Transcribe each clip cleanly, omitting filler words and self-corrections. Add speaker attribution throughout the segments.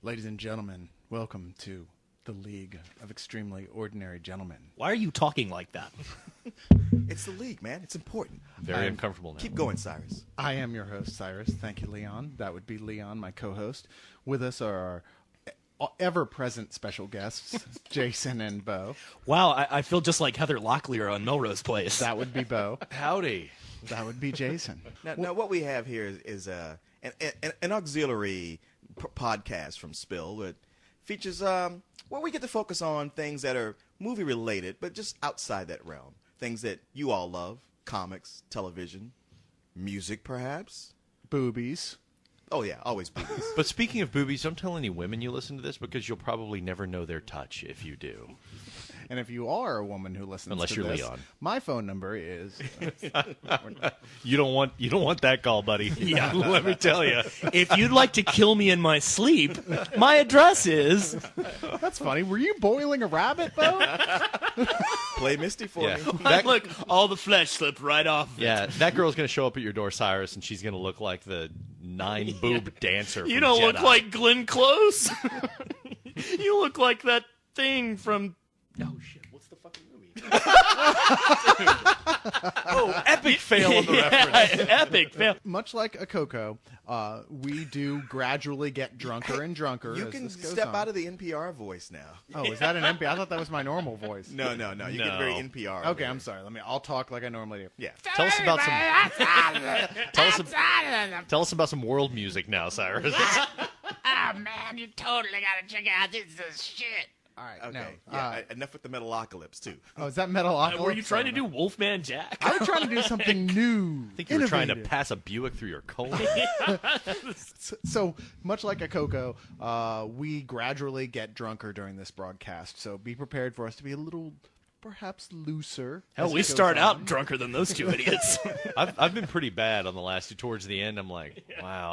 Speaker 1: Ladies and gentlemen, welcome to the League of Extremely Ordinary Gentlemen.
Speaker 2: Why are you talking like that?
Speaker 3: It's the league, man. It's important.
Speaker 4: Very uncomfortable now.
Speaker 3: Keep going, Cyrus.
Speaker 1: I am your host, Cyrus. Thank you, Leon. That would be Leon, my co-host. With us are our ever-present special guests, Jason and Bo.
Speaker 2: Wow, I feel just like Heather Locklear on Melrose Place.
Speaker 1: That would be Bo.
Speaker 4: Howdy.
Speaker 1: That would be Jason.
Speaker 3: Now what we have here is an auxiliary podcast from Spill that features where we get to focus on things that are movie related, but just outside that realm. Things that you all love: comics, television, music, perhaps.
Speaker 1: Boobies.
Speaker 3: Oh yeah, always boobies.
Speaker 4: But speaking of boobies, don't tell any women you listen to this because you'll probably never know their touch if you do.
Speaker 1: And if you are a woman who listens
Speaker 4: Unless
Speaker 1: to
Speaker 4: you're
Speaker 1: this,
Speaker 4: Leon.
Speaker 1: my phone number is...
Speaker 4: You don't want that call, buddy.
Speaker 2: Yeah, let me tell you. If you'd like to kill me in my sleep, my address is...
Speaker 1: That's funny. Were you boiling a rabbit, Bo?
Speaker 3: Play Misty for
Speaker 4: Yeah.
Speaker 3: me.
Speaker 2: Look, all the flesh slipped right off.
Speaker 4: Yeah, that girl's going to show up at your door, Cyrus, and she's going to look like the 9-boob dancer
Speaker 2: You
Speaker 4: from
Speaker 2: don't
Speaker 4: Jedi.
Speaker 2: look like Glenn Close. You look like that thing from... Oh, shit. What's the fucking movie?
Speaker 4: Oh, epic fail on the reference.
Speaker 2: Epic fail.
Speaker 1: Much like a Coco, we do gradually get drunker and drunker.
Speaker 3: You
Speaker 1: as
Speaker 3: can
Speaker 1: this goes
Speaker 3: step
Speaker 1: on.
Speaker 3: out of the NPR voice now.
Speaker 1: Oh, is that an NPR? I thought that was my normal voice.
Speaker 3: No. You get very NPR.
Speaker 1: Okay, I'm sorry. I'll talk like I normally do.
Speaker 3: Yeah.
Speaker 4: Tell us about some world music now, Cyrus.
Speaker 5: Oh man, you totally gotta check out this is shit.
Speaker 1: All right.
Speaker 3: Okay.
Speaker 1: No.
Speaker 3: Yeah. Enough with the Metalocalypse too.
Speaker 1: Oh, is that Metalocalypse?
Speaker 2: Were you trying to do Wolfman Jack?
Speaker 1: I was trying to do something new.
Speaker 4: I think you were trying to
Speaker 1: innovative.
Speaker 4: pass a Buick through your colon.
Speaker 1: So much like a Coco, we gradually get drunker during this broadcast. So be prepared for us to be a little, perhaps looser.
Speaker 2: Hell,
Speaker 1: as
Speaker 2: we
Speaker 1: it goes
Speaker 2: start
Speaker 1: on.
Speaker 2: out drunker than those two idiots.
Speaker 4: I've been pretty bad on the last two. Towards the end, I'm like, wow,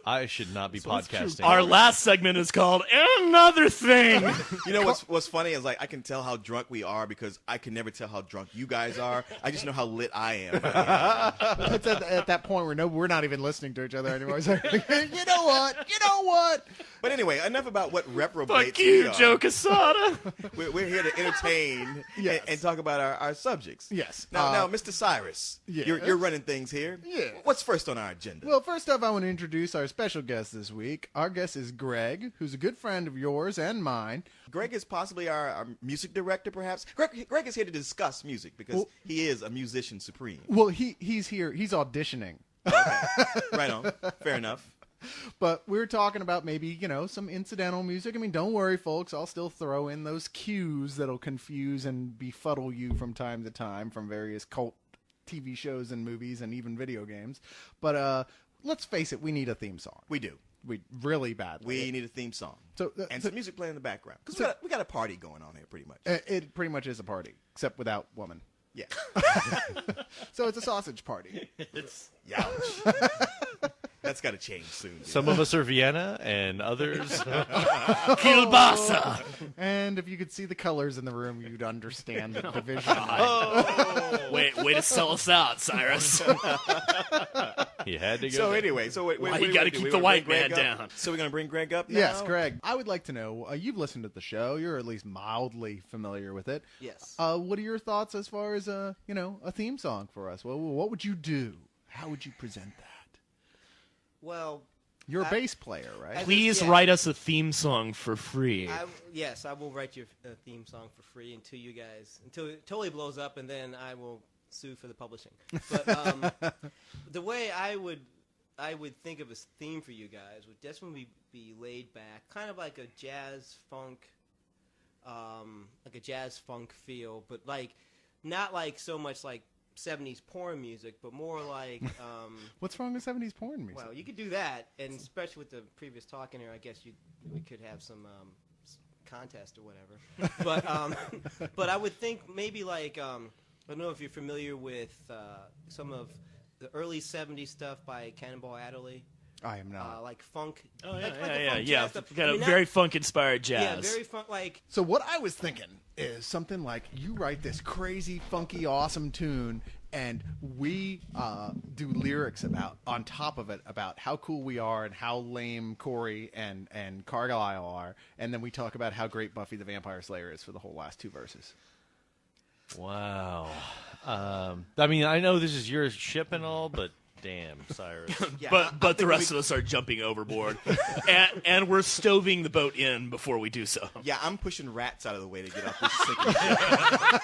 Speaker 4: I should not be podcasting.
Speaker 2: Our last segment is called Another Thing.
Speaker 3: You know what's funny is like I can tell how drunk we are because I can never tell how drunk you guys are. I just know how lit I am.
Speaker 1: It's at that point where we're not even listening to each other anymore. It's like, you know what?
Speaker 3: But anyway, enough about what reprobates
Speaker 2: Fuck you,
Speaker 3: we are.
Speaker 2: Joe Quesada.
Speaker 3: We're here to entertain
Speaker 1: Yes.
Speaker 3: and talk about our subjects.
Speaker 1: Yes.
Speaker 3: Now, Mr. Cyrus,
Speaker 1: Yes.
Speaker 3: you're running things here.
Speaker 1: Yes.
Speaker 3: What's first on our agenda?
Speaker 1: Well, first up, I want to introduce our special guest this week. Our guest is Greg, who's a good friend of yours and mine.
Speaker 3: Greg is possibly our music director, perhaps. Greg is here to discuss music because he is a musician supreme.
Speaker 1: Well, he's here. He's auditioning.
Speaker 3: Right on. Fair enough.
Speaker 1: But we're talking about maybe, some incidental music. I mean, don't worry, folks. I'll still throw in those cues that'll confuse and befuddle you from time to time from various cult TV shows and movies and even video games. But let's face it, we need a theme song.
Speaker 3: We do.
Speaker 1: We really badly.
Speaker 3: We need a theme song.
Speaker 1: So,
Speaker 3: and some music playing in the background. Because we got a party going on here, pretty much.
Speaker 1: It pretty much is a party, except without woman.
Speaker 3: Yeah.
Speaker 1: So it's a sausage party.
Speaker 3: Youch. That's got to change soon. Dude.
Speaker 4: Some of us are Vienna, and others.
Speaker 2: Kielbasa.
Speaker 1: And if you could see the colors in the room, you'd understand the division.
Speaker 2: Way to sell us out, Cyrus.
Speaker 4: You had to go.
Speaker 3: So
Speaker 4: there.
Speaker 3: anyway,
Speaker 2: Why you gotta keep the white man down?
Speaker 3: So we're gonna bring Greg up now?
Speaker 1: Yes, Greg. I would like to know, you've listened to the show. You're at least mildly familiar with it.
Speaker 6: Yes.
Speaker 1: What are your thoughts as far as, a theme song for us? Well, what would you do? How would you present that?
Speaker 6: Well,
Speaker 1: You're a bass player, right?
Speaker 2: Please
Speaker 6: Yeah.
Speaker 2: write us a theme song for free.
Speaker 6: yes, I will write you a theme song for free until it totally blows up, and then I will sue for the publishing. But the way I would think of a theme for you guys would definitely be laid back, kind of like a jazz funk feel, but not like so much like 70s porn music, but more like
Speaker 1: What's wrong with 70s porn music?
Speaker 6: well, you could do that, and especially with the previous talk in here, I guess we could have some contest or whatever. But I would think maybe like I don't know if you're familiar with some of the early 70s stuff by Cannonball Adderley.
Speaker 1: I am not.
Speaker 6: Like funk.
Speaker 2: Oh,
Speaker 6: like the
Speaker 2: yeah.
Speaker 6: funk jazz stuff.
Speaker 2: Got
Speaker 6: I
Speaker 2: a
Speaker 6: mean, not-
Speaker 2: very funk-inspired jazz.
Speaker 6: Yeah, very funk. Like
Speaker 1: So what I was thinking is something like you write this crazy, funky, awesome tune, and we do lyrics on top of it about how cool we are and how lame Corey and Carlisle are, and then we talk about how great Buffy the Vampire Slayer is for the whole last 2 verses.
Speaker 4: Wow. I mean, I know this is your ship and all, but damn, Cyrus.
Speaker 2: But the rest of us are jumping overboard, and we're stoving the boat in before we do so.
Speaker 3: Yeah, I'm pushing rats out of the way to get off this sinking ship.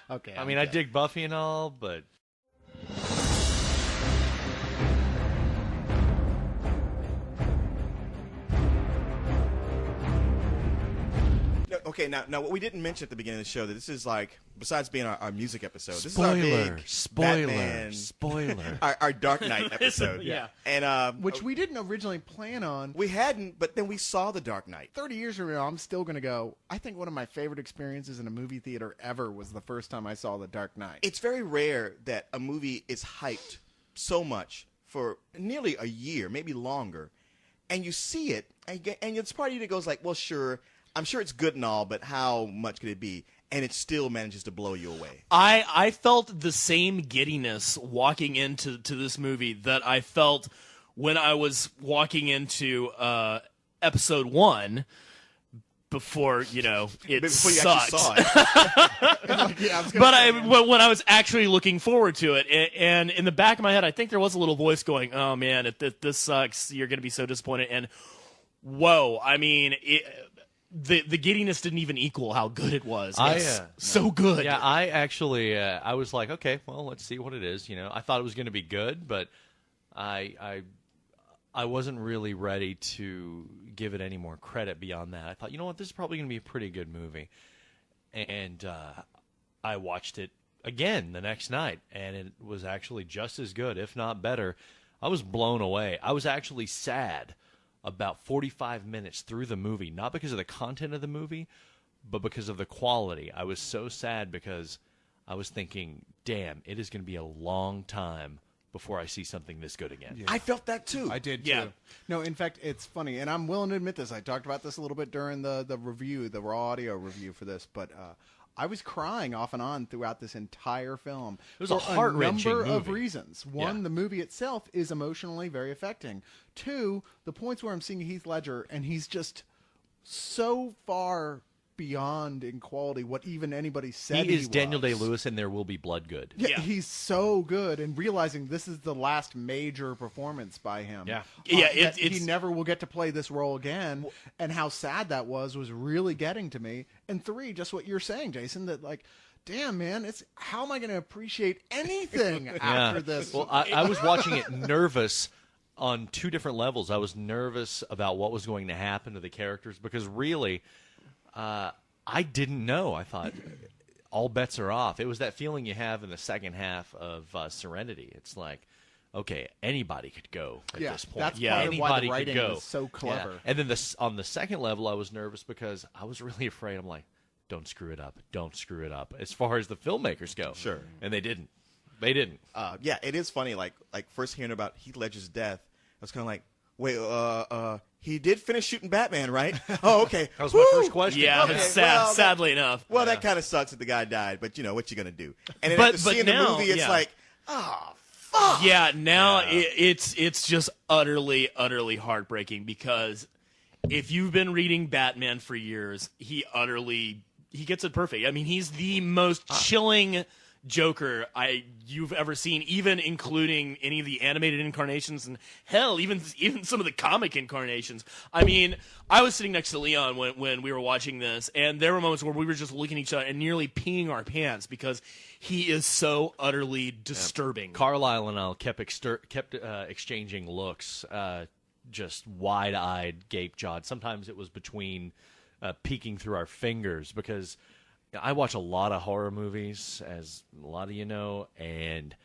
Speaker 1: Okay.
Speaker 4: I mean, I dig Buffy and all, but
Speaker 3: Okay, now what we didn't mention at the beginning of the show, that this is like, besides being our music episode, this is our big Batman,
Speaker 4: spoiler.
Speaker 3: our Dark Knight episode.
Speaker 2: Yeah.
Speaker 3: And
Speaker 1: Which we didn't originally plan on.
Speaker 3: we hadn't, but then we saw the Dark Knight.
Speaker 1: 30 years from now, I'm still going to go, I think one of my favorite experiences in a movie theater ever was the first time I saw The Dark Knight.
Speaker 3: It's very rare that a movie is hyped so much for nearly a year, maybe longer, and you see it, and it's part of you that goes like, well, sure, I'm sure it's good and all, but how much could it be? And it still manages to blow you away.
Speaker 2: I felt the same giddiness walking into this movie that I felt when I was walking into episode 1 before, it
Speaker 3: Before you
Speaker 2: sucked.
Speaker 3: actually saw it.
Speaker 2: But when I was actually looking forward to it, and in the back of my head, I think there was a little voice going, "Oh man, if this sucks, you're going to be so disappointed." And whoa, I mean, the giddiness didn't even equal how good it was. It's so good.
Speaker 4: Yeah, I actually, I was like, okay, well, let's see what it is. I thought it was going to be good, but I wasn't really ready to give it any more credit beyond that. I thought, you know what, this is probably going to be a pretty good movie. And I watched it again the next night, and it was actually just as good, if not better. I was blown away. I was actually sad about 45 minutes through the movie, not because of the content of the movie, but because of the quality. I was so sad because I was thinking, damn, it is going to be a long time before I see something this good again.
Speaker 3: I felt that too.
Speaker 1: I did,
Speaker 2: Yeah.
Speaker 1: too. No, in fact, it's funny, and I'm willing to admit this. I talked about this a little bit during the review, the raw audio review for this, but I was crying off and on throughout this entire film.
Speaker 4: It was a
Speaker 1: for
Speaker 4: heart-wrenching
Speaker 1: number of
Speaker 4: movie.
Speaker 1: reasons. One,
Speaker 4: Yeah.
Speaker 1: the movie itself is emotionally very affecting. 2, the points where I'm seeing Heath Ledger, and he's just so far beyond in quality what even anybody said
Speaker 4: He is Daniel
Speaker 1: was.
Speaker 4: Day-Lewis, and There Will Be Blood good.
Speaker 1: Yeah,
Speaker 2: Yeah.
Speaker 1: he's so good, and realizing this is the last major performance by him.
Speaker 4: Yeah.
Speaker 2: Yeah,
Speaker 1: that
Speaker 2: it's-
Speaker 1: he never will get to play this role again, and how sad that was really getting to me. And 3, just what you're saying, Jason, that like, damn man, it's how am I going to appreciate anything after this?
Speaker 4: Well, I was watching it nervous on 2 different levels. I was nervous about what was going to happen to the characters because really, I didn't know. I thought all bets are off. It was that feeling you have in the second half of Serenity. It's like, okay, anybody could go at
Speaker 1: Yeah,
Speaker 4: this point.
Speaker 1: that's
Speaker 2: Yeah,
Speaker 1: part of why the
Speaker 4: anybody
Speaker 1: writing
Speaker 4: could go.
Speaker 1: was so clever.
Speaker 4: Yeah. And then on the second level, I was nervous because I was really afraid. I'm like, don't screw it up. Don't screw it up. As far as the filmmakers go.
Speaker 3: Sure.
Speaker 4: And they didn't. They didn't.
Speaker 3: Yeah, it is funny. Like first hearing about Heath Ledger's death, I was kind of like, wait, he did finish shooting Batman, right? Oh, okay.
Speaker 4: That was my first question.
Speaker 2: Yeah,
Speaker 3: Okay,
Speaker 2: sadly enough.
Speaker 3: Well, that kind of sucks that the guy died, but what you gonna do? And then
Speaker 2: But-
Speaker 3: after
Speaker 2: but
Speaker 3: seeing
Speaker 2: now,
Speaker 3: the movie, it's
Speaker 2: yeah.
Speaker 3: like, oh, fuck.
Speaker 2: Yeah, now it's just utterly heartbreaking because if you've been reading Batman for years, he gets it perfect. I mean, he's the most chilling Joker you've ever seen, even including any of the animated incarnations, and hell, even some of the comic incarnations. I mean, I was sitting next to Leon when we were watching this, and there were moments where we were just looking at each other and nearly peeing our pants because he is so utterly disturbing.
Speaker 4: Carlisle and I kept exchanging looks, just wide-eyed, gape-jawed. Sometimes it was between peeking through our fingers because I watch a lot of horror movies, as a lot of you know, and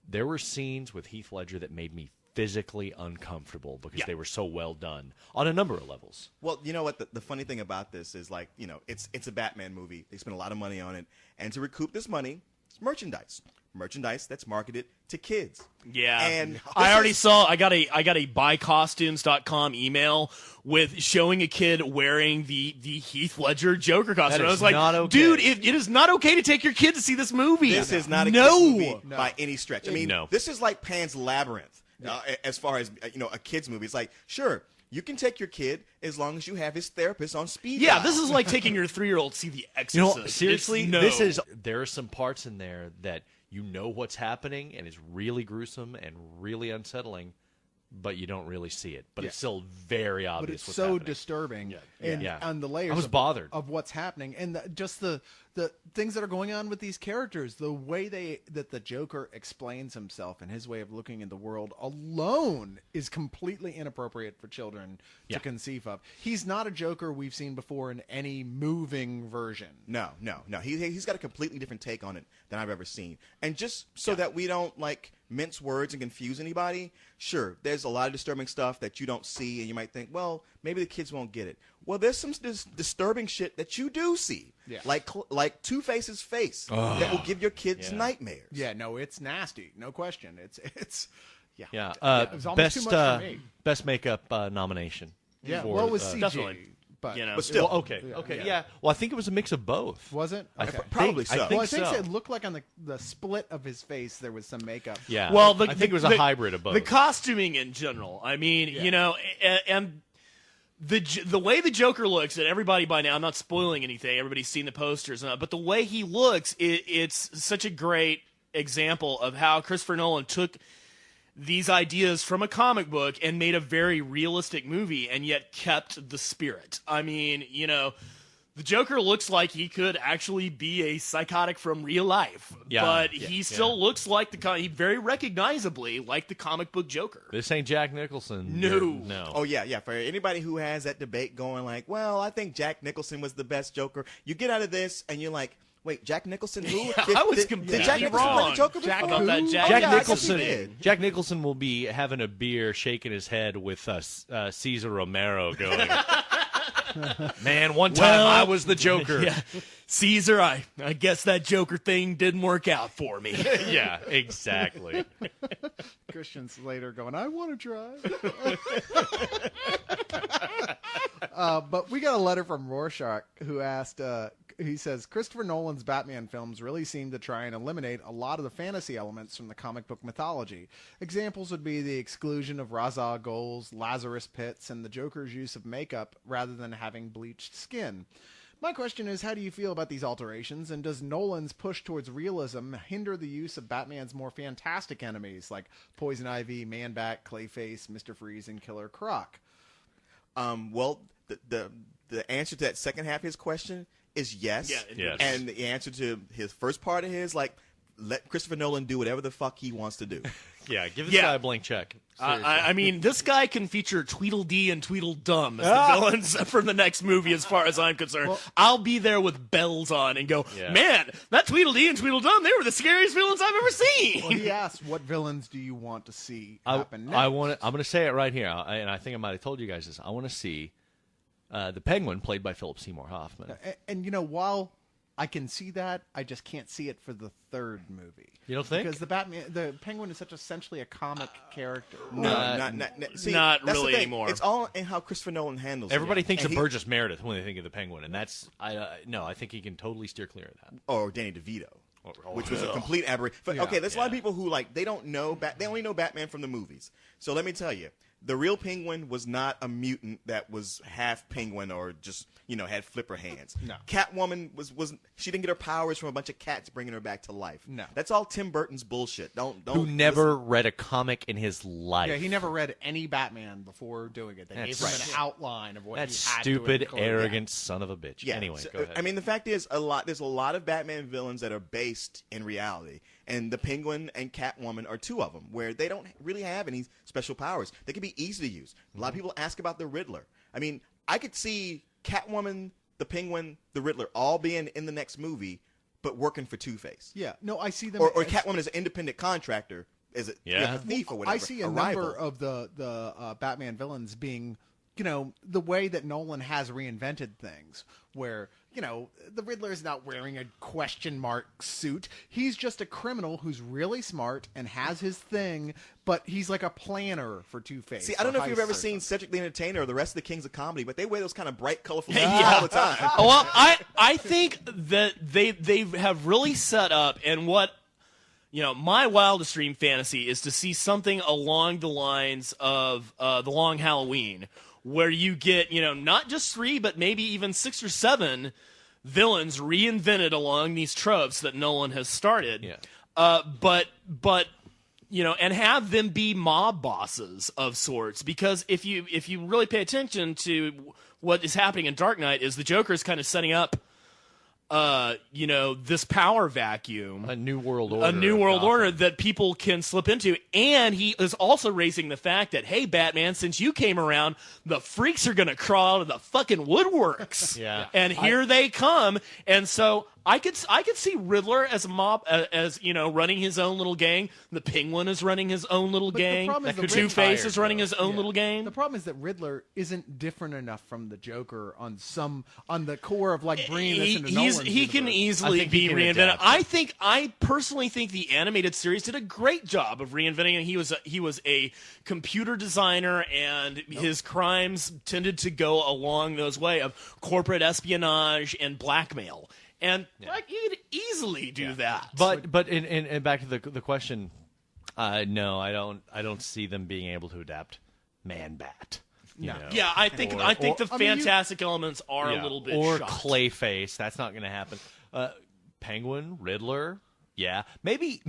Speaker 4: there were scenes with Heath Ledger that made me physically uncomfortable because they were so well done on a number of levels.
Speaker 3: Well, you know what? The funny thing about this is, like, it's a Batman movie. They spent a lot of money on it, and to recoup this money, It's merchandise that's marketed to kids.
Speaker 2: Yeah,
Speaker 3: And
Speaker 2: I already saw. I got a buycostumes.com email with showing a kid wearing the Heath Ledger Joker costume.
Speaker 4: That
Speaker 2: I
Speaker 4: is
Speaker 2: was like,
Speaker 4: not okay.
Speaker 2: dude, it is not okay to take your kid to see this movie.
Speaker 3: This is not a
Speaker 2: no.
Speaker 3: kids movie by any stretch. I mean,
Speaker 4: No.
Speaker 3: this is like Pan's Labyrinth as far as a kids movie. It's like, sure, you can take your kid as long as you have his therapist on speed
Speaker 2: Yeah,
Speaker 3: dial.
Speaker 2: this is like taking your 3-year-old to see The
Speaker 4: You know,
Speaker 2: Exorcist.
Speaker 4: seriously,
Speaker 2: It's- no.
Speaker 4: there are some parts in there that you know what's happening and it's really gruesome and really unsettling, but you don't really see it. But it's still very
Speaker 1: But
Speaker 4: obvious
Speaker 1: it's
Speaker 4: what's
Speaker 1: so
Speaker 4: happening.
Speaker 1: disturbing
Speaker 4: Yeah.
Speaker 1: on the layers
Speaker 4: I was bothered.
Speaker 1: of what's happening and just the things that are going on with these characters, the way that the Joker explains himself and his way of looking at the world alone is completely inappropriate for children to conceive of. He's not a Joker we've seen before in any moving version.
Speaker 3: No. He's got a completely different take on it than I've ever seen. And just so that we don't mince words and confuse anybody, sure, there's a lot of disturbing stuff that you don't see, and you might think, well, maybe the kids won't get it. Well, there's some disturbing shit that you do see, like Two-Face's face that will give your kids nightmares.
Speaker 1: Yeah, no, it's nasty, no question. It's
Speaker 4: Yeah.
Speaker 1: it was almost too much for me.
Speaker 4: Best makeup nomination.
Speaker 1: Yeah,
Speaker 4: for,
Speaker 1: well, it was CG,
Speaker 2: definitely.
Speaker 1: but
Speaker 2: You know.
Speaker 3: But still,
Speaker 4: Well, okay. Yeah. Well, I think it was a mix of both.
Speaker 1: was it?
Speaker 4: I
Speaker 1: Okay.
Speaker 3: probably so.
Speaker 4: I
Speaker 1: Well,
Speaker 4: think
Speaker 1: I think
Speaker 4: so.
Speaker 1: it looked like on the split of his face there was some makeup.
Speaker 4: Yeah.
Speaker 2: Well,
Speaker 4: I think it was a hybrid of both.
Speaker 2: The costuming in general. I mean, and the way the Joker looks, and everybody by now, I'm not spoiling anything. Everybody's seen the posters, but the way he looks, it's such a great example of how Christopher Nolan took these ideas from a comic book and made a very realistic movie, and yet kept the spirit. I mean, the Joker looks like he could actually be a psychotic from real life, but he still looks like he very recognizably like the comic book Joker.
Speaker 4: This ain't Jack Nicholson.
Speaker 2: No.
Speaker 3: Oh, yeah. For anybody who has that debate going well, I think Jack Nicholson was the best Joker, you get out of this and you're like, wait, Jack Nicholson who?
Speaker 2: Yeah, I was
Speaker 3: did
Speaker 2: completely
Speaker 3: Jack Nicholson play
Speaker 2: wrong.
Speaker 3: the Joker
Speaker 1: Jack
Speaker 3: before?
Speaker 2: about that Jack
Speaker 3: Oh,
Speaker 4: Jack
Speaker 3: yeah, I guess he
Speaker 4: Nicholson.
Speaker 3: did.
Speaker 4: Jack Nicholson will be having a beer, shaking his head with Cesar Romero, going, "Man, one time
Speaker 2: Well,
Speaker 4: I was the Joker."
Speaker 2: Yeah, Caesar, I guess that Joker thing didn't work out for me.
Speaker 4: Yeah, exactly.
Speaker 1: Christian Slater going, I want to try. But we got a letter from Rorschach who asked, he says, Christopher Nolan's Batman films really seem to try and eliminate a lot of the fantasy elements from the comic book mythology. Examples would be the exclusion of Ra's al Ghul's Lazarus pits and the Joker's use of makeup rather than having bleached skin. My question is, how do you feel about these alterations, and does Nolan's push towards realism hinder the use of Batman's more fantastic enemies like Poison Ivy, Man-Bat, Clayface, Mr. Freeze, and Killer Croc?
Speaker 3: Well, the answer to that second half of his question is yes.
Speaker 2: Yeah,
Speaker 4: Yes.
Speaker 3: And the answer to his first part of his, let Christopher Nolan do whatever the fuck he wants to do.
Speaker 4: Yeah, give this
Speaker 2: Yeah.
Speaker 4: guy a blank check. Seriously.
Speaker 2: I mean, this guy can feature Tweedledee and Tweedledum as the villains for the next movie, as far as I'm concerned.
Speaker 1: Well-
Speaker 2: I'll be there with bells on and go,
Speaker 4: Yeah.
Speaker 2: man, that Tweedledee and Tweedledum, they were the scariest villains I've ever seen.
Speaker 1: Well, he asked, what villains do you want to see happen next?
Speaker 4: I'm going to say it right here, and I think I might have told you guys this. I want to see the Penguin played by Philip Seymour Hoffman.
Speaker 1: And while I can see that, I just can't see it for the third movie.
Speaker 4: You don't think?
Speaker 1: Because the Penguin is such essentially a comic character.
Speaker 3: See,
Speaker 2: Not
Speaker 3: that's the
Speaker 2: really
Speaker 3: thing.
Speaker 2: anymore.
Speaker 3: It's all in how Christopher Nolan handles
Speaker 4: Everybody
Speaker 3: it.
Speaker 4: thinks
Speaker 3: And
Speaker 4: of
Speaker 3: he-
Speaker 4: Burgess Meredith when they think of the Penguin, and that's no. I think he can totally steer clear of that.
Speaker 3: Or Danny DeVito. Which was a complete aberration. Okay, there's a lot of people who they don't know they only know Batman from the movies. So let me tell you, the real Penguin was not a mutant that was half penguin or just had flipper hands.
Speaker 1: No.
Speaker 3: Catwoman was she didn't get her powers from a bunch of cats bringing her back to life.
Speaker 1: No.
Speaker 3: That's all Tim Burton's bullshit. Don't
Speaker 4: Who never read a comic in his life?
Speaker 1: Yeah, he never read any Batman before doing it. They gave him
Speaker 4: That's
Speaker 1: an outline of what
Speaker 4: That
Speaker 1: he had
Speaker 4: stupid,
Speaker 1: to include.
Speaker 4: arrogant son of a bitch.
Speaker 3: Yeah.
Speaker 4: Anyway,
Speaker 3: So,
Speaker 4: go ahead.
Speaker 3: I mean, the fact is, there's a lot of Batman villains that are based in reality, and the Penguin and Catwoman are two of them, where they don't really have any special powers. They can be easy to use. A lot of people ask about the Riddler. I mean, I could see Catwoman, the Penguin, the Riddler all being in the next movie, but working for Two-Face.
Speaker 1: Yeah, no, I see them.
Speaker 3: Or
Speaker 1: as-
Speaker 3: Catwoman as an independent contractor, as a thief or whatever.
Speaker 1: I see a
Speaker 3: a
Speaker 1: number
Speaker 3: rival.
Speaker 1: of the Batman villains being the way that Nolan has reinvented things, where, the Riddler is not wearing a question mark suit. He's just a criminal who's really smart and has his thing, but he's like a planner for Two-Face.
Speaker 3: See, I don't know if you've ever seen Cedric the Entertainer or the rest of the Kings of Comedy, but they wear those kind of bright, colorful suits all the time.
Speaker 2: Well, I think that they have really set up, and what my wildest dream fantasy is to see something along the lines of The Long Halloween, where you get, not just 3, but maybe even 6 or 7 villains reinvented along these tropes that Nolan has started.
Speaker 4: Yeah.
Speaker 2: But and have them be mob bosses of sorts. Because if you really pay attention to what is happening in Dark Knight, is the Joker is kind of setting up this power vacuum.
Speaker 4: A new world order.
Speaker 2: A new world order that people can slip into. And he is also raising the fact that, hey, Batman, since you came around, the freaks are going to crawl out of the fucking woodworks.
Speaker 4: Yeah.
Speaker 2: And here they come. And so I could see Riddler as a mob, as running his own little gang. The Penguin is running his own little gang. Two-Face is running his own little gang.
Speaker 1: The problem is that Riddler isn't different enough from the Joker on the core of like bringing this into Nolan's
Speaker 2: he can
Speaker 1: universe.
Speaker 2: easily be reinvented. I personally think the animated series did a great job of reinventing it. He was a computer designer, and his crimes tended to go along those way of corporate espionage and blackmail. And you could easily do that.
Speaker 4: But in back to the question, no, I don't see them being able to adapt Man-Bat.
Speaker 2: Yeah, I think the fantastic elements are a little bit
Speaker 4: or
Speaker 2: shot.
Speaker 4: Clayface. That's not going to happen. Penguin, Riddler, yeah, maybe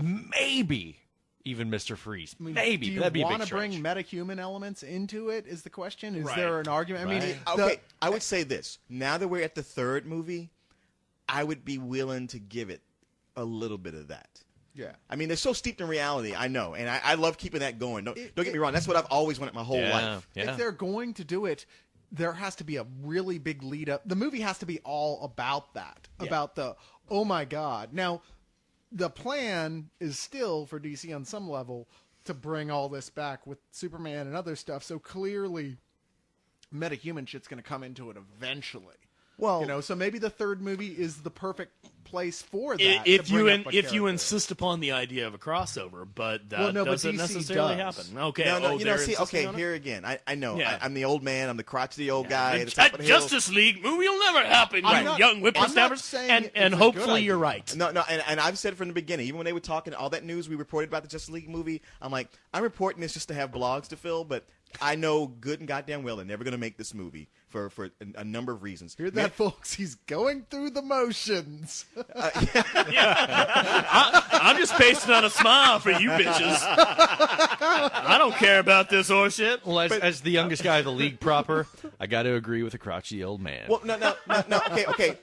Speaker 4: even Mr. Freeze. Maybe
Speaker 1: do you
Speaker 4: that'd be a big
Speaker 1: want to
Speaker 4: stretch.
Speaker 1: bring metahuman elements into it? Is the question? Is
Speaker 2: Right.
Speaker 1: there an argument? I mean,
Speaker 3: Okay, I would say this. Now that we're at the third movie, I would be willing to give it a little bit of that.
Speaker 1: yeah.
Speaker 3: I mean, they're so steeped in reality, I know, and I love keeping that going. Don't get me wrong. That's what I've always wanted my whole life.
Speaker 4: Yeah.
Speaker 1: If they're going to do it, there has to be a really big lead up. The movie has to be all about that, about the, oh my God. Now, the plan is still for DC on some level to bring all this back with Superman and other stuff. So clearly, metahuman shit's going to come into it eventually.
Speaker 3: Well,
Speaker 1: So maybe the third movie is the perfect place for that.
Speaker 2: If
Speaker 1: to bring up a
Speaker 2: you
Speaker 1: character.
Speaker 2: insist upon the idea of a crossover, but that
Speaker 1: Well, no, but
Speaker 2: doesn't
Speaker 1: DC
Speaker 2: necessarily
Speaker 1: does.
Speaker 2: happen. Okay,
Speaker 3: no,
Speaker 2: they're
Speaker 3: see,
Speaker 2: insisting
Speaker 3: okay,
Speaker 2: on it?
Speaker 3: here again. I know.
Speaker 2: Yeah.
Speaker 3: I'm the old man. I'm the crotchety old guy. At the top
Speaker 2: That
Speaker 3: of the hill.
Speaker 2: Justice League movie will never happen,
Speaker 1: I'm
Speaker 2: you
Speaker 1: not-
Speaker 2: young
Speaker 1: I'm
Speaker 2: whippersnappers.
Speaker 1: not saying
Speaker 2: And
Speaker 1: it's a good
Speaker 2: hopefully
Speaker 1: idea.
Speaker 2: you're right.
Speaker 3: No, and I've said from the beginning, even when they were talking, all that news we reported about the Justice League movie, I'm like, I'm reporting this just to have blogs to fill, but I know good and goddamn well they're never going to make this movie for a number of reasons.
Speaker 1: Hear that, folks? He's going through the motions.
Speaker 2: I'm just pasting on a smile for you bitches. I don't care about this horse shit.
Speaker 4: Well, as the youngest guy of the league proper, I got to agree with the crotchety old man.
Speaker 3: Well, no. Okay.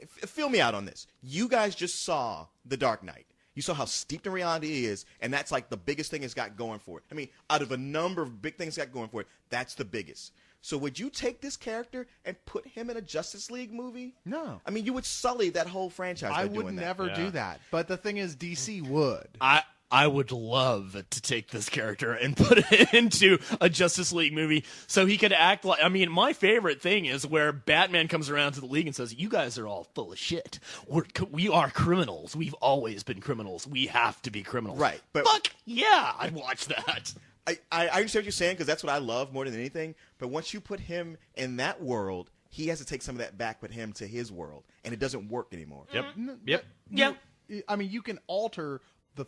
Speaker 3: Fill me out on this. You guys just saw The Dark Knight. You saw how steeped in reality it is, and that's like the biggest thing it's got going for it. I mean, out of a number of big things it's got going for it, that's the biggest. So would you take this character and put him in a Justice League movie?
Speaker 1: No.
Speaker 3: I mean, you would sully that whole franchise by
Speaker 1: I
Speaker 3: doing
Speaker 1: would
Speaker 3: that.
Speaker 1: never do that. But the thing is, DC would.
Speaker 2: I would love to take this character and put it into a Justice League movie so he could act like... I mean, my favorite thing is where Batman comes around to the League and says, you guys are all full of shit. We are criminals. We've always been criminals. We have to be criminals.
Speaker 3: Right, but-
Speaker 2: Fuck yeah, I'd watch that.
Speaker 3: I understand what you're saying because that's what I love more than anything. But once you put him in that world, he has to take some of that back with him to his world, and it doesn't work anymore.
Speaker 4: Yep.
Speaker 2: Yeah.
Speaker 1: I mean, you can alter the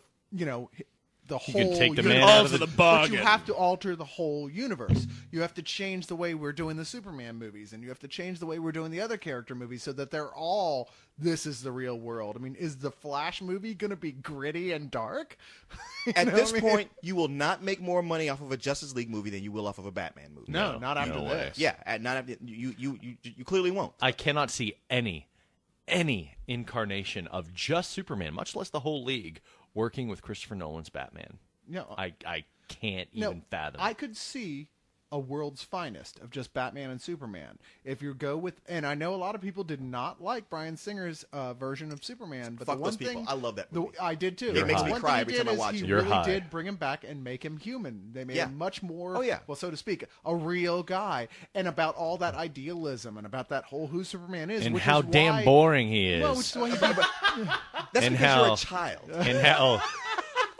Speaker 1: the whole.
Speaker 4: can take the
Speaker 1: universe,
Speaker 4: man out of
Speaker 2: the
Speaker 1: but you
Speaker 2: bargain.
Speaker 1: have to alter the whole universe. You have to change the way we're doing the Superman movies, and you have to change the way we're doing the other character movies, so that they're all. This is the real world. I mean, is the Flash movie going to be gritty and dark?
Speaker 3: At this point, you will not make more money off of a Justice League movie than you will off of a Batman movie.
Speaker 1: No, not after
Speaker 4: no way.
Speaker 1: this.
Speaker 3: Yeah, not after, you clearly won't.
Speaker 4: I cannot see any incarnation of just Superman, much less the whole league, working with Christopher Nolan's Batman.
Speaker 1: No,
Speaker 4: I can't even fathom.
Speaker 1: I could see a world's finest of just Batman and Superman. If you go with, and I know a lot of people did not like Bryan Singer's version of Superman, but
Speaker 3: Fuck
Speaker 1: the one
Speaker 3: those people.
Speaker 1: thing
Speaker 3: I love that movie.
Speaker 1: I did too.
Speaker 3: It makes
Speaker 1: The
Speaker 3: me
Speaker 1: one
Speaker 3: cry
Speaker 1: thing
Speaker 3: every
Speaker 1: he
Speaker 3: time
Speaker 1: did
Speaker 3: I
Speaker 1: is
Speaker 3: watch
Speaker 1: he
Speaker 3: it.
Speaker 4: You're
Speaker 1: really
Speaker 4: high.
Speaker 1: did bring him back and make him human. They made him much more,
Speaker 3: Oh, yeah.
Speaker 1: well, so to speak, a real guy, and about all that idealism and about that whole who Superman is,
Speaker 4: And
Speaker 1: which
Speaker 4: how
Speaker 1: is
Speaker 4: damn
Speaker 1: why,
Speaker 4: boring he is.
Speaker 1: Well, which is why he
Speaker 3: That's
Speaker 4: And
Speaker 3: because
Speaker 4: how-
Speaker 3: you're a child.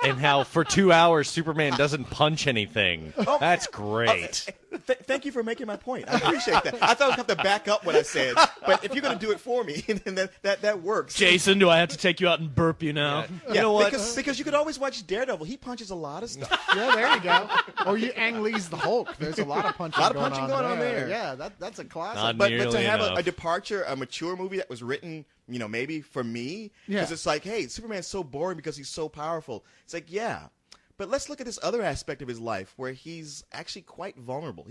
Speaker 4: and how for 2 hours Superman doesn't punch anything. That's great.
Speaker 3: Thank you for making my point. I appreciate that. I thought I would have to back up what I said, but if you're going to do it for me, then that works.
Speaker 2: Jason, do I have to take you out and burp you now?
Speaker 3: You know what? Because you could always watch Daredevil. He punches a lot of stuff.
Speaker 1: Yeah, there you go. Or you Ang Lee's the Hulk. There's a lot of punching, going on
Speaker 3: there.
Speaker 1: Yeah, that's a classic.
Speaker 4: Not
Speaker 3: But to
Speaker 4: nearly
Speaker 3: have
Speaker 4: enough.
Speaker 3: a departure, a mature movie that was written, maybe for me, because it's like, hey, Superman's so boring because he's so powerful. It's like, yeah, but let's look at this other aspect of his life where he's actually quite vulnerable.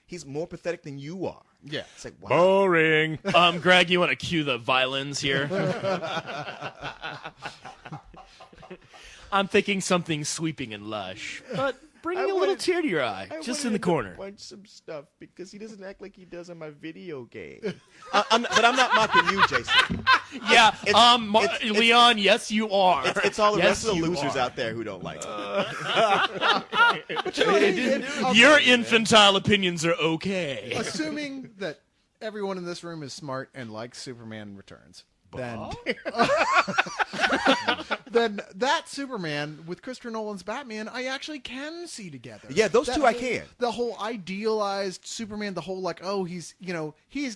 Speaker 3: He's more pathetic than you are.
Speaker 1: Yeah.
Speaker 3: It's like, wow.
Speaker 4: Boring.
Speaker 2: Greg, you want to cue the violins here? I'm thinking something sweeping and lush, but bringing a little tear to your eye, just in the corner.
Speaker 3: Punch some stuff because he doesn't act like he does on my video game. But I'm not mocking you, Jason.
Speaker 2: Yeah,
Speaker 3: it's-
Speaker 2: Leon, yes, you are.
Speaker 3: It's all the
Speaker 2: Yes,
Speaker 3: rest of the
Speaker 2: you
Speaker 3: losers
Speaker 2: are.
Speaker 3: out there who don't like it.
Speaker 2: Your infantile opinions are okay.
Speaker 1: Assuming that everyone in this room is smart and likes Superman Returns, then then that Superman with Christopher Nolan's Batman, I actually can see together.
Speaker 3: Yeah, those two I can.
Speaker 1: The whole idealized Superman, the whole like, oh, he's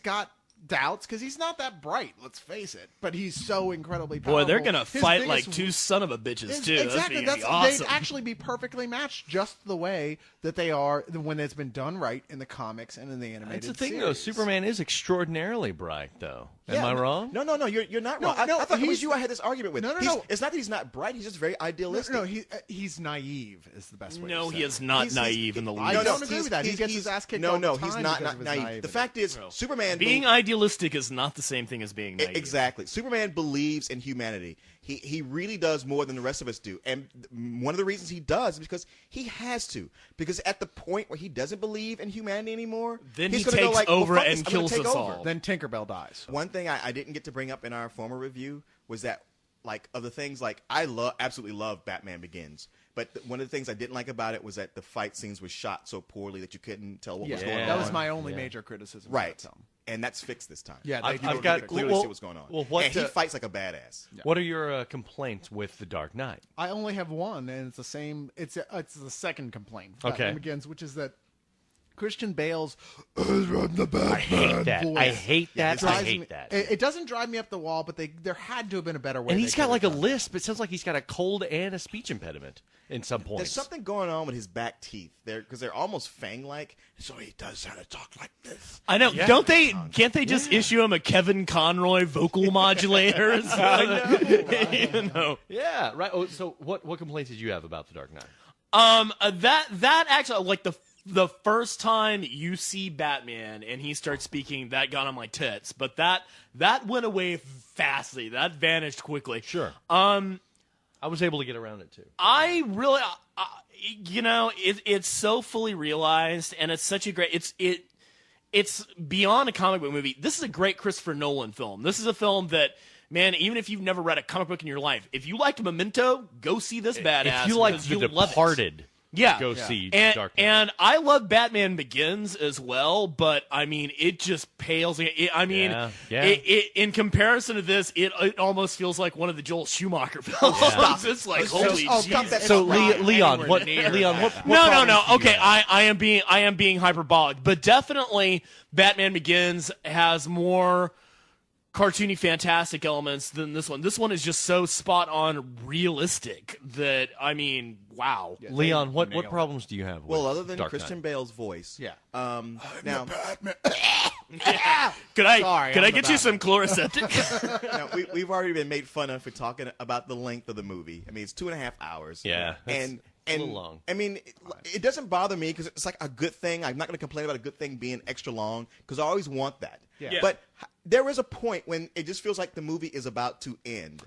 Speaker 1: got doubts because he's not that bright. Let's face it, but he's so incredibly powerful.
Speaker 2: Boy, they're gonna
Speaker 1: His
Speaker 2: fight
Speaker 1: biggest-
Speaker 2: like two son of a bitches too.
Speaker 1: Exactly.
Speaker 2: That's gonna be awesome.
Speaker 1: They'd actually be perfectly matched, just the way that they are when it's been done right in the comics and in the animated.
Speaker 4: That's the thing,
Speaker 1: series.
Speaker 4: though. Superman is extraordinarily bright, though. Am I wrong?
Speaker 3: No, you're not wrong.
Speaker 1: No,
Speaker 3: I thought it was
Speaker 1: he's-
Speaker 3: you I had this argument with.
Speaker 1: No.
Speaker 3: It's not that he's not bright. He's just very idealistic.
Speaker 1: No, he's naive is the best way.
Speaker 2: No,
Speaker 1: to
Speaker 2: he
Speaker 1: say
Speaker 2: is
Speaker 1: it.
Speaker 2: not
Speaker 3: He's-
Speaker 2: naive in the
Speaker 1: I
Speaker 2: least.
Speaker 1: don't agree with that. He gets his ass kicked all the
Speaker 3: he's
Speaker 1: time
Speaker 3: not
Speaker 1: because of his
Speaker 3: naive.
Speaker 1: naivety.
Speaker 3: The fact is, Superman
Speaker 2: Being idealistic is not the same thing as being naive.
Speaker 3: Exactly. Superman believes in humanity. He really does more than the rest of us do. And one of the reasons he does is because he has to. Because at the point where he doesn't believe in humanity anymore,
Speaker 2: Then
Speaker 3: he's
Speaker 2: he
Speaker 3: gonna go
Speaker 2: takes
Speaker 3: like,
Speaker 2: over
Speaker 3: well, fuck
Speaker 2: and
Speaker 3: this, I'm gonna
Speaker 2: kills
Speaker 3: take
Speaker 2: us
Speaker 3: over.
Speaker 2: all.
Speaker 1: Then Tinkerbell dies.
Speaker 3: One thing I didn't get to bring up in our former review was that, like, of the things, like, I absolutely love Batman Begins. But one of the things I didn't like about it was that the fight scenes were shot so poorly that you couldn't tell what was going on.
Speaker 1: That was my only major criticism.
Speaker 3: Right.
Speaker 1: Of that film.
Speaker 3: And that's fixed this time.
Speaker 1: Yeah,
Speaker 3: you
Speaker 4: I've
Speaker 3: can
Speaker 4: got-
Speaker 3: clearly
Speaker 4: well,
Speaker 3: see what's going on.
Speaker 4: well, what,
Speaker 3: and he
Speaker 4: uh,
Speaker 3: fights like a badass.
Speaker 4: What are your complaints with The Dark Knight?
Speaker 1: I only have one, and it's the same. It's the second complaint.
Speaker 4: Okay.
Speaker 1: Batman Begins, which is that Christian Bale's the Batman
Speaker 4: I hate that.
Speaker 1: voice
Speaker 4: I hate that. I
Speaker 1: drives
Speaker 4: hate
Speaker 1: me-
Speaker 4: that.
Speaker 1: It doesn't drive me up the wall, but there had to have been a better way.
Speaker 4: And
Speaker 1: they
Speaker 4: he's got
Speaker 1: could
Speaker 4: like
Speaker 1: have
Speaker 4: a
Speaker 1: done
Speaker 4: lisp. It sounds like he's got a cold and a speech impediment in some points.
Speaker 3: There's something going on with his back teeth there because they're almost fang-like, so he does kind of talk like this.
Speaker 2: I know. Can't they just issue him a Kevin Conroy vocal modulator? You know.
Speaker 4: Yeah, right. Oh, so what complaints did you have about The Dark Knight?
Speaker 2: That actually, like the first time you see Batman and he starts speaking, that got on my tits. But that went away fastly. That vanished quickly.
Speaker 4: Sure. I was able to get around it too.
Speaker 2: I really, it's so fully realized, and it's such a great. It's beyond a comic book movie. This is a great Christopher Nolan film. This is a film that, man, even if you've never read a comic book in your life, if you liked Memento, go see this badass.
Speaker 4: If you like
Speaker 2: because
Speaker 4: The
Speaker 2: you'll love it.
Speaker 4: Departed, go see Dark Knight.
Speaker 2: And I love Batman Begins as well, but I mean, it just pales.
Speaker 4: Yeah.
Speaker 2: In comparison to this, it almost feels like one of the Joel Schumacher films. It's like, holy Jesus.
Speaker 4: So Leon, what
Speaker 2: No.
Speaker 4: problems do you
Speaker 2: Okay,
Speaker 4: have?
Speaker 2: I am being hyperbolic, but definitely Batman Begins has more cartoony, fantastic elements than this one. This one is just so spot on realistic that, I mean, wow.
Speaker 4: Leon, what problems do you have?
Speaker 3: Well,
Speaker 4: with
Speaker 3: other than
Speaker 4: Dark
Speaker 3: Christian
Speaker 4: Knight?
Speaker 3: Bale's voice.
Speaker 1: Yeah.
Speaker 3: Now,
Speaker 2: Could I
Speaker 1: Sorry,
Speaker 2: could
Speaker 1: I'm
Speaker 2: I
Speaker 1: the
Speaker 2: get you some chloroseptic?
Speaker 3: now we've already been made fun of for talking about the length of the movie. I mean, it's 2.5 hours.
Speaker 4: Yeah, that's
Speaker 3: and
Speaker 4: a little long.
Speaker 3: I mean, it doesn't bother me because it's like a good thing. I'm not going to complain about a good thing being extra long because I always want that.
Speaker 1: Yeah.
Speaker 3: But there is a point when it just feels like the movie is about to end,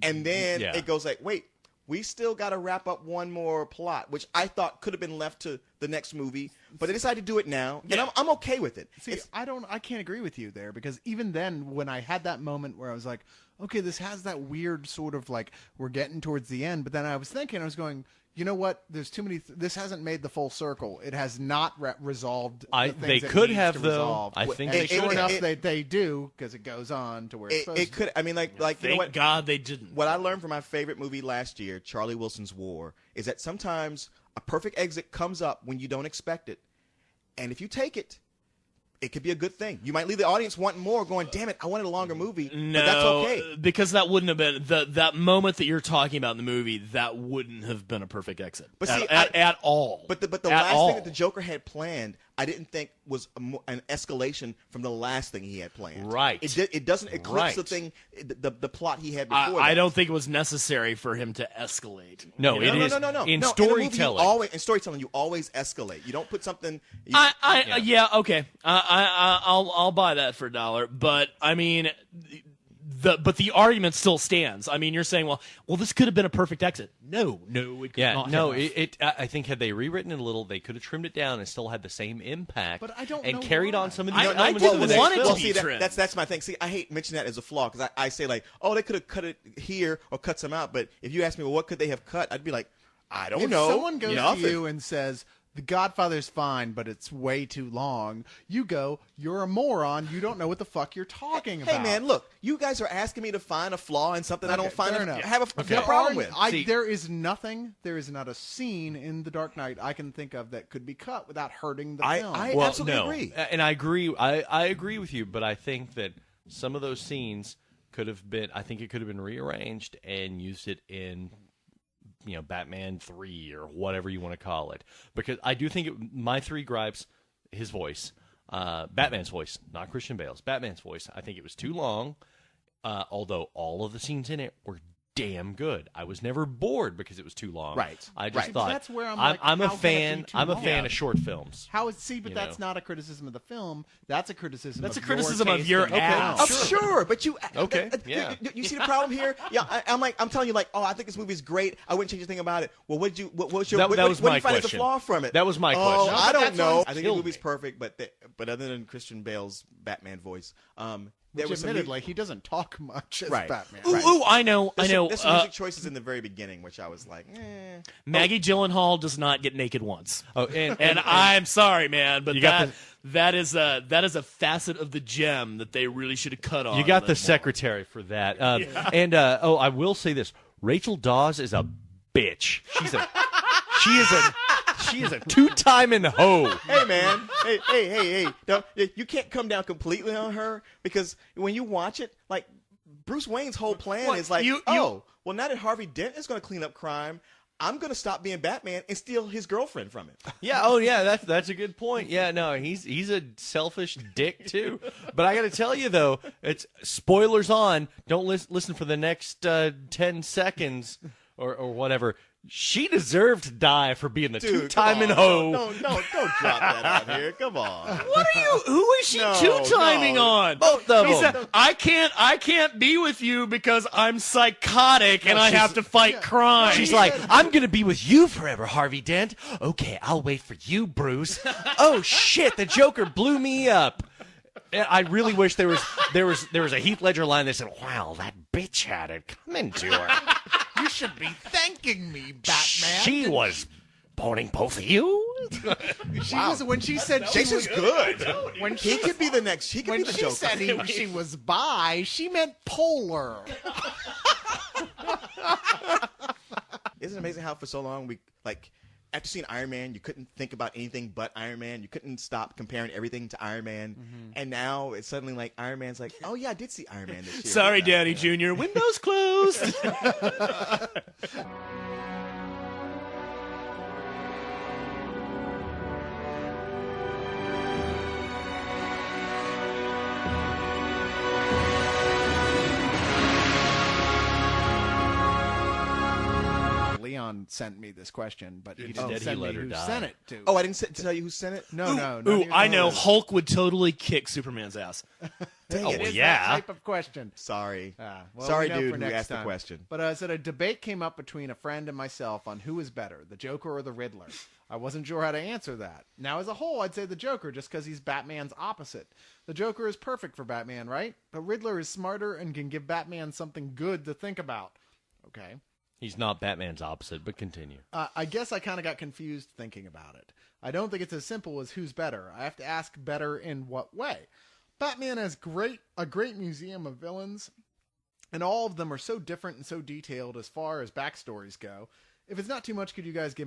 Speaker 3: and then
Speaker 4: Yeah.
Speaker 3: it goes like, wait, we still got to wrap up one more plot, which I thought could have been left to the next movie, but they decided to do it now, and I'm okay with it.
Speaker 1: See, I can't agree with you there, because even then, when I had that moment where I was like, okay, this has that weird sort of like, we're getting towards the end, but then I was thinking, I was going, you know what? There's too many. This hasn't made the full circle. It has not resolved. The things
Speaker 4: They
Speaker 1: it
Speaker 4: could
Speaker 1: needs
Speaker 4: have
Speaker 1: to
Speaker 4: though.
Speaker 1: resolve.
Speaker 4: I think
Speaker 1: And
Speaker 4: they
Speaker 1: sure
Speaker 4: should.
Speaker 1: enough, they do, because it goes on to where it's supposed
Speaker 3: It could. I mean, like you know
Speaker 2: Thank
Speaker 3: what?
Speaker 2: God they didn't.
Speaker 3: What I learned from my favorite movie last year, Charlie Wilson's War, is that sometimes a perfect exit comes up when you don't expect it, and if you take it, it could be a good thing. You might leave the audience wanting more, going, "Damn it, I wanted a longer movie."
Speaker 2: No,
Speaker 3: but that's okay.
Speaker 2: because that wouldn't have been that moment that you're talking about in the movie. That wouldn't have been a perfect exit.
Speaker 3: But see,
Speaker 2: at all.
Speaker 3: But the
Speaker 2: At
Speaker 3: last
Speaker 2: all.
Speaker 3: thing that the Joker had planned, I didn't think was an escalation from the last thing he had planned.
Speaker 4: Right.
Speaker 3: It doesn't eclipse the
Speaker 4: Right.
Speaker 3: thing, the plot he had before.
Speaker 2: I
Speaker 3: that.
Speaker 2: don't think it was necessary for him to escalate.
Speaker 4: No,
Speaker 2: You know?
Speaker 4: it is.
Speaker 3: No.
Speaker 4: In
Speaker 3: No,
Speaker 4: storytelling.
Speaker 3: in storytelling, you always escalate. You don't put something.
Speaker 2: Yeah, okay. I'll buy that for $1. But I mean, the argument still stands. I mean, you're saying, well, this could have been a perfect exit. No, it could
Speaker 4: Yeah,
Speaker 2: not
Speaker 4: no.
Speaker 2: have.
Speaker 4: I think had they rewritten it a little, they could have trimmed it down and still had the same impact.
Speaker 1: But I don't
Speaker 4: and
Speaker 1: know
Speaker 4: carried
Speaker 1: why.
Speaker 4: on some of
Speaker 2: I-
Speaker 4: the
Speaker 2: I
Speaker 4: elements
Speaker 2: didn't
Speaker 4: of the next
Speaker 2: want it to
Speaker 4: film.
Speaker 2: be
Speaker 3: See,
Speaker 2: trimmed.
Speaker 3: that's my thing. See, I hate mentioning that as a flaw because I say like, oh, they could have cut it here or cut some out. But if you ask me, well, what could they have cut? I'd be like, I don't
Speaker 1: if
Speaker 3: know.
Speaker 1: someone goes
Speaker 3: Nothing.
Speaker 1: to you and says, The Godfather's fine, but it's way too long, you go, you're a moron. You don't know what the fuck you're talking about.
Speaker 3: Hey man, look, you guys are asking me to find a flaw in something I don't
Speaker 1: Okay,
Speaker 3: find
Speaker 1: fair
Speaker 3: a,
Speaker 1: enough.
Speaker 3: have a
Speaker 1: There
Speaker 3: problem
Speaker 1: are-
Speaker 3: with.
Speaker 4: See-
Speaker 1: there is not a scene in The Dark Knight I can think of that could be cut without hurting the film.
Speaker 3: I
Speaker 4: Well,
Speaker 3: absolutely
Speaker 4: no.
Speaker 3: agree.
Speaker 4: And I agree. I agree with you, but I think that some of those scenes could have been. I think it could have been rearranged and used it in, Batman 3 or whatever you want to call it. Because I do think my three gripes: his voice, Batman's voice, not Christian Bale's. Batman's voice. I think it was too long. Although all of the scenes in it were damn good. I was never bored because it was too long.
Speaker 3: Right.
Speaker 4: I just
Speaker 3: Right.
Speaker 4: thought
Speaker 1: That's where I'm like,
Speaker 4: I'm
Speaker 1: how
Speaker 4: a
Speaker 1: can it
Speaker 4: fan.
Speaker 1: be too
Speaker 4: I'm a
Speaker 1: long?
Speaker 4: fan
Speaker 1: Yeah.
Speaker 4: of short films.
Speaker 1: But
Speaker 4: You
Speaker 1: that's
Speaker 4: know.
Speaker 1: not a criticism of the film. That's a criticism.
Speaker 2: That's
Speaker 1: of
Speaker 2: a criticism
Speaker 1: your
Speaker 2: of
Speaker 1: taste
Speaker 2: your
Speaker 1: in
Speaker 2: ass.
Speaker 1: film.
Speaker 3: Sure, but you
Speaker 4: Okay, yeah.
Speaker 3: You see the problem here? Yeah, I'm telling you, like, oh, I think this movie's great. I wouldn't change a thing about it. Well, what was your
Speaker 4: That
Speaker 3: what,
Speaker 4: was
Speaker 3: what do
Speaker 4: my
Speaker 3: you find as a
Speaker 4: question.
Speaker 3: flaw from it?
Speaker 4: That was my
Speaker 3: Oh,
Speaker 4: question.
Speaker 3: I
Speaker 1: but
Speaker 3: don't
Speaker 1: that's
Speaker 3: know.
Speaker 1: what
Speaker 3: I think the
Speaker 4: killed
Speaker 3: movie's
Speaker 4: me.
Speaker 3: perfect, but other than Christian Bale's Batman voice, there
Speaker 1: Which
Speaker 3: was some
Speaker 1: admittedly, he doesn't talk much as
Speaker 3: Right.
Speaker 1: Batman.
Speaker 2: Ooh, I know.
Speaker 3: There's some music choices in the very beginning, which I was like,
Speaker 2: Maggie Gyllenhaal does not get naked once.
Speaker 4: Oh, and
Speaker 2: I'm sorry, man, but
Speaker 4: You got
Speaker 2: that is a facet of the gem that they really should have cut on.
Speaker 4: you got the
Speaker 2: That-
Speaker 4: secretary for that. And I will say this: Rachel Dawes is a bitch. She is a two-timing hoe.
Speaker 3: hey man, hey, no, you can't come down completely on her because when you watch it, like Bruce Wayne's whole plan
Speaker 2: What?
Speaker 3: is like,
Speaker 2: You-
Speaker 3: well, now that Harvey Dent is going to clean up crime, I'm going to stop being Batman and steal his girlfriend from him.
Speaker 4: Yeah. Oh, yeah. That's a good point. Yeah. No, he's a selfish dick too. But I got to tell you though, it's spoilers on. Don't listen for the next 10 seconds or whatever. She deserved to die for being the
Speaker 3: Dude,
Speaker 4: two-timing
Speaker 3: come
Speaker 4: hoe.
Speaker 3: on. Don't drop that out here. Come on.
Speaker 2: What are you? Who is she
Speaker 3: No,
Speaker 2: two-timing
Speaker 3: no.
Speaker 2: on?
Speaker 4: Both of
Speaker 2: He
Speaker 4: them.
Speaker 2: said, I can't be with you because I'm psychotic and I have to fight crime.
Speaker 4: She's like, I'm going to be with you forever, Harvey Dent. Okay, I'll wait for you, Bruce. Oh, shit, the Joker blew me up. I really wish there was a Heath Ledger line that said, wow, that bitch had it coming to her.
Speaker 1: You should be thanking me, Batman.
Speaker 4: She was boning both of you?
Speaker 1: She was when she said she
Speaker 3: Jason's
Speaker 1: was
Speaker 3: good.
Speaker 1: When
Speaker 3: He
Speaker 1: she
Speaker 3: could be the next. He could
Speaker 1: when
Speaker 3: be the
Speaker 1: she
Speaker 3: Joker.
Speaker 1: said she was bi, she meant polar.
Speaker 3: Isn't it amazing how for so long we like after seeing Iron Man, you couldn't think about anything but Iron Man. You couldn't stop comparing everything to Iron Man. And now it's suddenly like Iron Man's like, oh yeah, I did see Iron Man this year.
Speaker 2: Sorry,
Speaker 3: didn't I?
Speaker 2: Daddy Jr. Windows closed.
Speaker 1: Leon sent me this question, but he
Speaker 4: Instead,
Speaker 1: didn't
Speaker 4: he
Speaker 1: send me
Speaker 4: let her
Speaker 1: who
Speaker 4: die.
Speaker 1: sent it to.
Speaker 3: Oh, I didn't tell you who sent it.
Speaker 1: no.
Speaker 2: Ooh, I know. Hulk would totally kick Superman's ass.
Speaker 3: Dang
Speaker 4: Oh,
Speaker 3: it.
Speaker 4: well,
Speaker 1: Is
Speaker 4: yeah.
Speaker 1: that type of question.
Speaker 3: Sorry.
Speaker 1: Well,
Speaker 3: Sorry,
Speaker 1: we know
Speaker 3: dude,
Speaker 1: for
Speaker 3: who
Speaker 1: next
Speaker 3: asked the
Speaker 1: time.
Speaker 3: question.
Speaker 1: But I said a debate came up between a friend and myself on who is better, the Joker or the Riddler. I wasn't sure how to answer that. Now, as a whole, I'd say the Joker, just because he's Batman's opposite. The Joker is perfect for Batman, right? But Riddler is smarter and can give Batman something good to think about. Okay.
Speaker 4: He's not Batman's opposite, but continue.
Speaker 1: I guess I kind of got confused thinking about it. I don't think it's as simple as who's better. I have to ask better in what way. Batman has a great museum of villains, and all of them are so different and so detailed as far as backstories go. If it's not too much, could you guys give